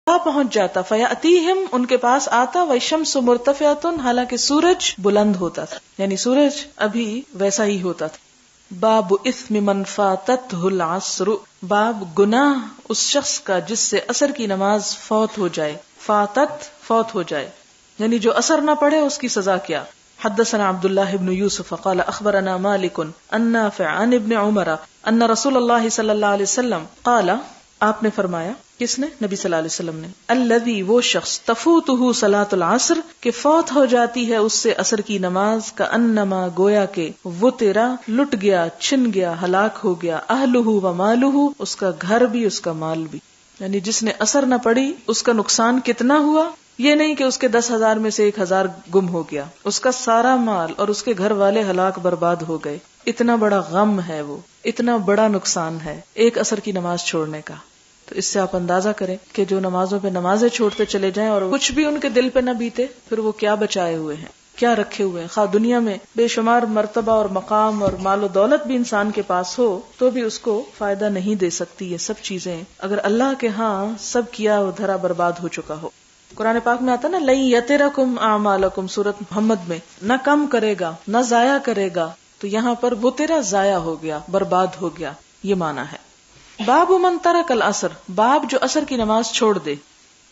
پہنچ جاتا، فیاتیہم ان کے پاس آتا، والشمس مرتفعۃ حالانکہ سورج بلند ہوتا تھا، یعنی سورج ابھی ویسا ہی ہوتا تھا. باب اثم من فاتتہ العصر، باب گناہ اس شخص کا جس سے عصر کی نماز فوت ہو جائے. فوت ہو جائے یعنی جو عصر نہ پڑھے اس کی سزا کیا. حدثنا عبد اللہ بن یوسف قال اخبرنا مالک عن نافع عن ابن عمر ان رسول اللہ صلی اللہ علیہ وسلم قال، آپ نے فرمایا، کس نے؟ نبی صلی اللہ علیہ وسلم نے، الذی وہ شخص تفوتہ صلاۃ العصر کہ فوت ہو جاتی ہے اس سے عصر کی نماز، کانما گویا کہ وہ تیرا لٹ گیا، چھن گیا، ہلاک ہو گیا، اہلہ و مالہ اس کا گھر بھی اس کا مال بھی. یعنی جس نے عصر نہ پڑھی اس کا نقصان کتنا ہوا، یہ نہیں کہ اس کے 10,000 میں سے 1,000 گم ہو گیا، اس کا سارا مال اور اس کے گھر والے ہلاک برباد ہو گئے. اتنا بڑا غم ہے، وہ اتنا بڑا نقصان ہے ایک عصر کی نماز چھوڑنے کا. تو اس سے آپ اندازہ کریں کہ جو نمازوں پہ نمازیں چھوڑتے چلے جائیں اور کچھ بھی ان کے دل پہ نہ بیتے، پھر وہ کیا بچائے ہوئے ہیں، کیا رکھے ہوئے ہیں. خواہ دنیا میں بے شمار مرتبہ اور مقام اور مال و دولت بھی انسان کے پاس ہو تو بھی اس کو فائدہ نہیں دے سکتی یہ سب چیزیں اگر اللہ کے ہاں سب کیا وہ دھرا برباد ہو چکا ہو. قرآن پاک میں آتا نا، لَن یَتِرَکُمْ أَعْمَالَکُمْ، سورۃ محمد میں، نہ کم کرے گا نہ ضائع کرے گا. تو یہاں پر وہ تیرا ضائع ہو گیا، برباد ہو گیا، یہ معنی ہے. باب من ترک العصر، باب جو عصر کی نماز چھوڑ دے.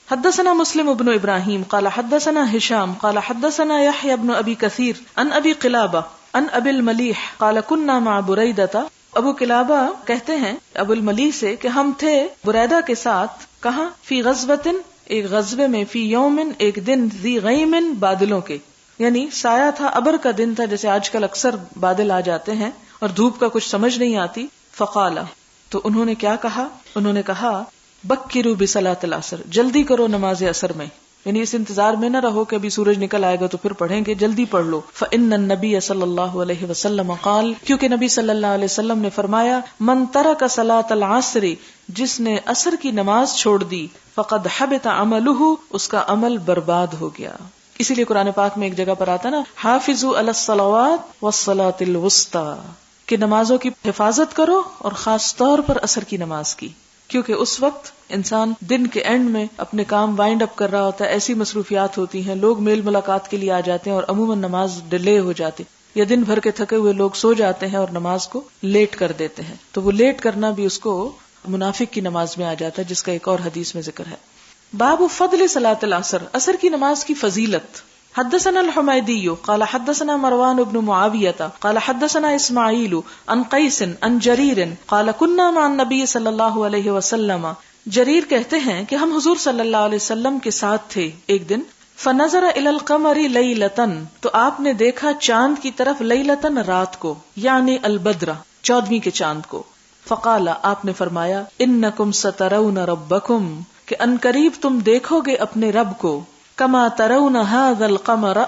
حدثنا مسلم ابن ابراہیم قال حدثنا ہشام قال حدثنا یحیی ابن ابی کثیر عن ابی قلابہ عن ابی الملیح قال كنا مع بریدہ. ابو قلابہ کہتے ہیں ابو الملیح سے کہ ہم تھے بریدہ کے ساتھ. کہاں؟ فی غزوۃ، ایک غزوے میں، فی یوم ایک دن، ذی غیم بادلوں کے، یعنی سایہ تھا، ابر کا دن تھا، جیسے آج کل اکثر بادل آ جاتے ہیں اور دھوپ کا کچھ سمجھ نہیں آتی. فقال، تو انہوں نے کیا کہا؟ انہوں نے کہا بکروا بصلاۃ العصر، جلدی کرو نماز عصر میں، یعنی اس انتظار میں نہ رہو کہ ابھی سورج نکل آئے گا تو پھر پڑھیں گے، جلدی پڑھ لو. فإن النبی صلی اللہ علیہ وسلم قال، کیونکہ نبی صلی اللہ علیہ وسلم نے فرمایا، من ترک صلاۃ العصر، جس نے عصر کی نماز چھوڑ دی، فقد حبط عملہ، اس کا عمل برباد ہو گیا. اسی لیے قرآن پاک میں ایک جگہ پر آتا نا، حافظوا علی الصلوات والصلاۃ الوسطی، کہ نمازوں کی حفاظت کرو اور خاص طور پر عصر کی نماز کی، کیونکہ اس وقت انسان دن کے اینڈ میں اپنے کام وائنڈ اپ کر رہا ہوتا ہے، ایسی مصروفیات ہوتی ہیں، لوگ میل ملاقات کے لیے آ جاتے ہیں اور عموماً نماز ڈیلے ہو جاتی، یا دن بھر کے تھکے ہوئے لوگ سو جاتے ہیں اور نماز کو لیٹ کر دیتے ہیں. تو وہ لیٹ کرنا بھی اس کو منافق کی نماز میں آ جاتا ہے، جس کا ایک اور حدیث میں ذکر ہے. باب فضل صلاۃ العصر، عصر کی نماز کی فضیلت. حدثنا الحمیدی قال حدثنا مروان بن معاویہ قال حدثنا اسماعیل عن قیس عن جریر قال كنا مع النبی صلی اللہ علیہ وسلم. جریر کہتے ہیں کہ ہم حضور صلی اللہ علیہ وسلم کے ساتھ تھے ایک دن. فنظر الى القمر لیلۃ، تو آپ نے دیکھا چاند کی طرف، لیلۃ رات کو، یعنی البدر 14ویں کے چاند کو. فقال، آپ نے فرمایا، انکم سترون ربکم، کہ انقریب تم دیکھو گے اپنے رب کو، کما ترون ھذا القمر،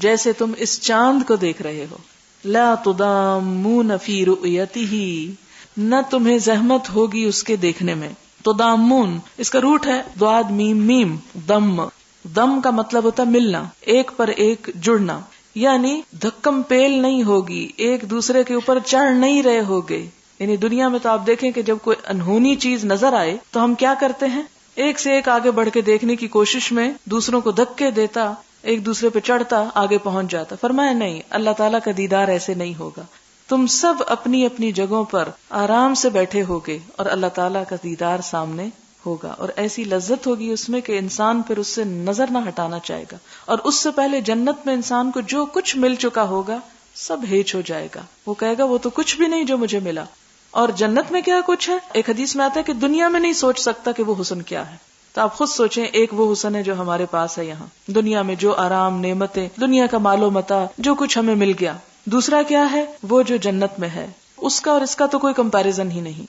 جیسے تم اس چاند کو دیکھ رہے ہو. لا تضامون فی رؤیتہ، نہ تمہیں زحمت ہوگی اس کے دیکھنے میں. تضامون اس کا روٹ ہے ضاد میم میم دم. دم کا مطلب ہوتا ہے ملنا، ایک پر ایک جڑنا، یعنی دھکم پیل نہیں ہوگی، ایک دوسرے کے اوپر چڑھ نہیں رہے ہوگے. یعنی دنیا میں تو آپ دیکھیں کہ جب کوئی انہونی چیز نظر آئے تو ہم کیا کرتے ہیں، ایک سے ایک آگے بڑھ کے دیکھنے کی کوشش میں دوسروں کو دھکے دیتا، ایک دوسرے پہ چڑھتا، آگے پہنچ جاتا. فرمایا نہیں، اللہ تعالیٰ کا دیدار ایسے نہیں ہوگا. تم سب اپنی اپنی جگہوں پر آرام سے بیٹھے ہوگے اور اللہ تعالیٰ کا دیدار سامنے ہوگا، اور ایسی لذت ہوگی اس میں کہ انسان پھر اس سے نظر نہ ہٹانا چاہے گا. اور اس سے پہلے جنت میں انسان کو جو کچھ مل چکا ہوگا سب ہیچ ہو جائے گا. وہ کہے گا وہ تو کچھ بھی نہیں جو مجھے ملا. اور جنت میں کیا کچھ ہے، ایک حدیث میں آتا ہے کہ دنیا میں نہیں سوچ سکتا کہ وہ حسن کیا ہے. تو آپ خود سوچیں، ایک وہ حسن ہے جو ہمارے پاس ہے یہاں دنیا میں، جو آرام، نعمتیں، دنیا کا مال و متاع، جو کچھ ہمیں مل گیا. دوسرا کیا ہے، وہ جو جنت میں ہے، اس کا اور اس کا تو کوئی کمپیریزن ہی نہیں.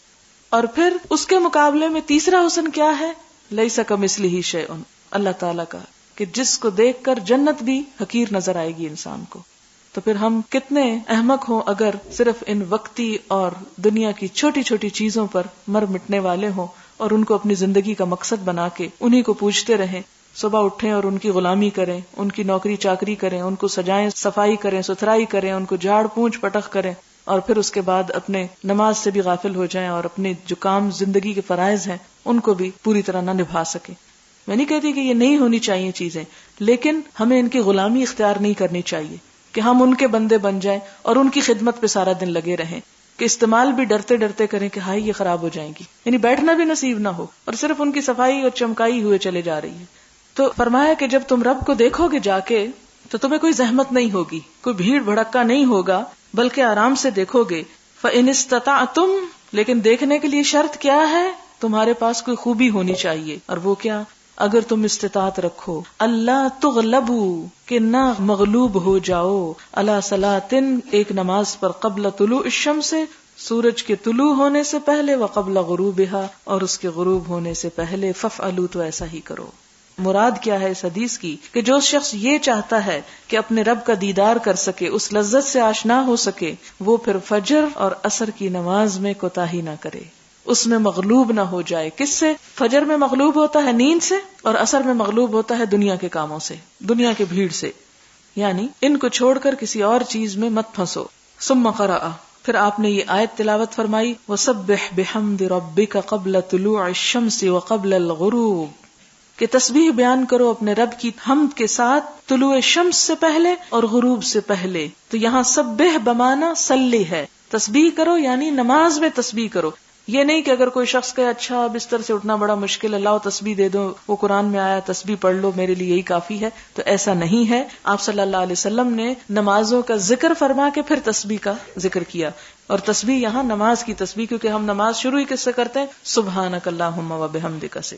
اور پھر اس کے مقابلے میں تیسرا حسن کیا ہے، لیس کمثلہ شیء، اللہ تعالیٰ کا، کہ جس کو دیکھ کر جنت بھی حقیر نظر آئے گی انسان کو. تو پھر ہم کتنے احمق ہوں اگر صرف ان وقتی اور دنیا کی چھوٹی چھوٹی چیزوں پر مر مٹنے والے ہوں اور ان کو اپنی زندگی کا مقصد بنا کے انہی کو پوجتے رہیں. صبح اٹھیں اور ان کی غلامی کریں، ان کی نوکری چاکری کریں، ان کو سجائیں، صفائی کریں، ستھرائی کریں، ان کو جھاڑ پونچھ پٹخ کریں، اور پھر اس کے بعد اپنے نماز سے بھی غافل ہو جائیں اور اپنے جو کام زندگی کے فرائض ہیں ان کو بھی پوری طرح نہ نبھا سکیں. میں نہیں کہتی کہ یہ نہیں ہونی چاہیے چیزیں، لیکن ہمیں ان کی غلامی اختیار نہیں کرنی چاہیے کہ ہم ان کے بندے بن جائیں اور ان کی خدمت پہ سارا دن لگے رہیں، کہ استعمال بھی ڈرتے ڈرتے کریں کہ ہائی یہ خراب ہو جائیں گی، یعنی بیٹھنا بھی نصیب نہ ہو اور صرف ان کی صفائی اور چمکائی ہوئے چلے جا رہی ہے. تو فرمایا کہ جب تم رب کو دیکھو گے جا کے تو تمہیں کوئی زحمت نہیں ہوگی، کوئی بھیڑ بھڑکا نہیں ہوگا، بلکہ آرام سے دیکھو گے. فَإِنِ اسْتَطَعْتُمْ، لیکن دیکھنے کے لیے شرط کیا ہے؟ تمہارے پاس کوئی خوبی ہونی چاہیے، اور وہ کیا؟ اگر تم استطاعت رکھو اللہ تغلبوا، کہ نہ مغلوب ہو جاؤ، علی صلاۃ، ایک نماز پر، قبل طلوع الشمس، سورج کے طلوع ہونے سے پہلے، وقبل غروبها، اور اس کے غروب ہونے سے پہلے، فافعلوا، تو ایسا ہی کرو. مراد کیا ہے اس حدیث کی؟ کہ جو شخص یہ چاہتا ہے کہ اپنے رب کا دیدار کر سکے، اس لذت سے آشنا ہو سکے، وہ پھر فجر اور عصر کی نماز میں کوتاہی نہ کرے، اس میں مغلوب نہ ہو جائے. کس سے؟ فجر میں مغلوب ہوتا ہے نیند سے، اور عصر میں مغلوب ہوتا ہے دنیا کے کاموں سے، دنیا کی بھیڑ سے. یعنی ان کو چھوڑ کر کسی اور چیز میں مت پھنسو. ثم قرأ، پھر آپ نے یہ آیت تلاوت فرمائی، وَسَبِّحْ بِحَمْدِ رَبِّكَ قَبْلَ طُلُوعِ الشَّمْسِ وَقَبْلَ الْغُرُوبِ، کہ تسبیح بیان کرو اپنے رب کی حمد کے ساتھ طلوع شمس سے پہلے اور غروب سے پہلے. تو یہاں سبح بمانا صلی ہے، تسبیح کرو یعنی نماز میں تسبیح کرو. یہ نہیں کہ اگر کوئی شخص کہے اچھا بستر سے اٹھنا بڑا مشکل ہے، لاؤ تسبیح دے دو، وہ قرآن میں آیا تسبیح پڑھ لو، میرے لیے یہی کافی ہے. تو ایسا نہیں ہے. آپ صلی اللہ علیہ وسلم نے نمازوں کا ذکر فرما کے پھر تسبیح کا ذکر کیا، اور تسبیح یہاں نماز کی تسبیح، کیونکہ ہم نماز شروع ہی کس سے کرتے ہیں؟ سبحانک اللہم وبحمدک سے.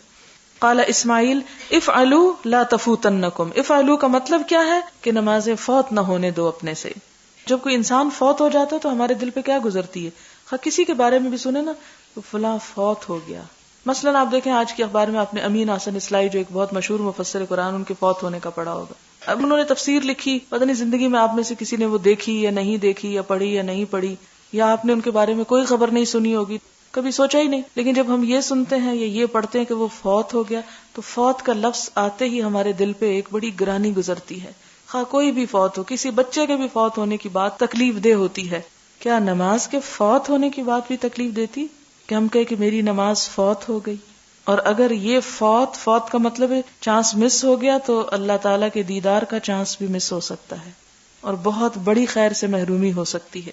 قال اسماعیل افعلوا لا تفوتنکم. افعلوا کا مطلب کیا ہے؟ کہ نمازیں فوت نہ ہونے دو اپنے سے. جب کوئی انسان فوت ہو جاتا ہے تو ہمارے دل پہ کیا گزرتی ہے؟ کسی کے بارے میں بھی سنے نا تو فلاں فوت ہو گیا. مثلا آپ دیکھیں آج کی اخبار میں آپ نے امین حسن اسلائی، جو ایک بہت مشہور مفسر قرآن، ان کے فوت ہونے کا پڑھا ہوگا. اب انہوں نے تفسیر لکھی، پتہ نہیں زندگی میں آپ میں سے کسی نے وہ دیکھی یا نہیں دیکھی، یا پڑھی یا نہیں پڑھی، یا آپ نے ان کے بارے میں کوئی خبر نہیں سنی ہوگی، کبھی سوچا ہی نہیں. لیکن جب ہم یہ سنتے ہیں یا یہ پڑھتے ہیں کہ وہ فوت ہو گیا، تو فوت کا لفظ آتے ہی ہمارے دل پہ ایک بڑی گرانی گزرتی ہے. خواہ کوئی بھی فوت ہو، کسی بچے کے بھی فوت ہونے کی بات تکلیف دہ ہوتی ہے. کیا نماز کے فوت ہونے کی بات بھی تکلیف دیتی کہ ہم کہیں کہ میری نماز فوت ہو گئی؟ اور اگر یہ فوت کا مطلب ہے چانس مس ہو گیا، تو اللہ تعالیٰ کے دیدار کا چانس بھی مس ہو سکتا ہے اور بہت بڑی خیر سے محرومی ہو سکتی ہے.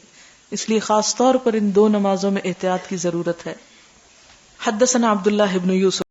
اس لیے خاص طور پر ان دو نمازوں میں احتیاط کی ضرورت ہے. حدثنا عبداللہ بن یوسف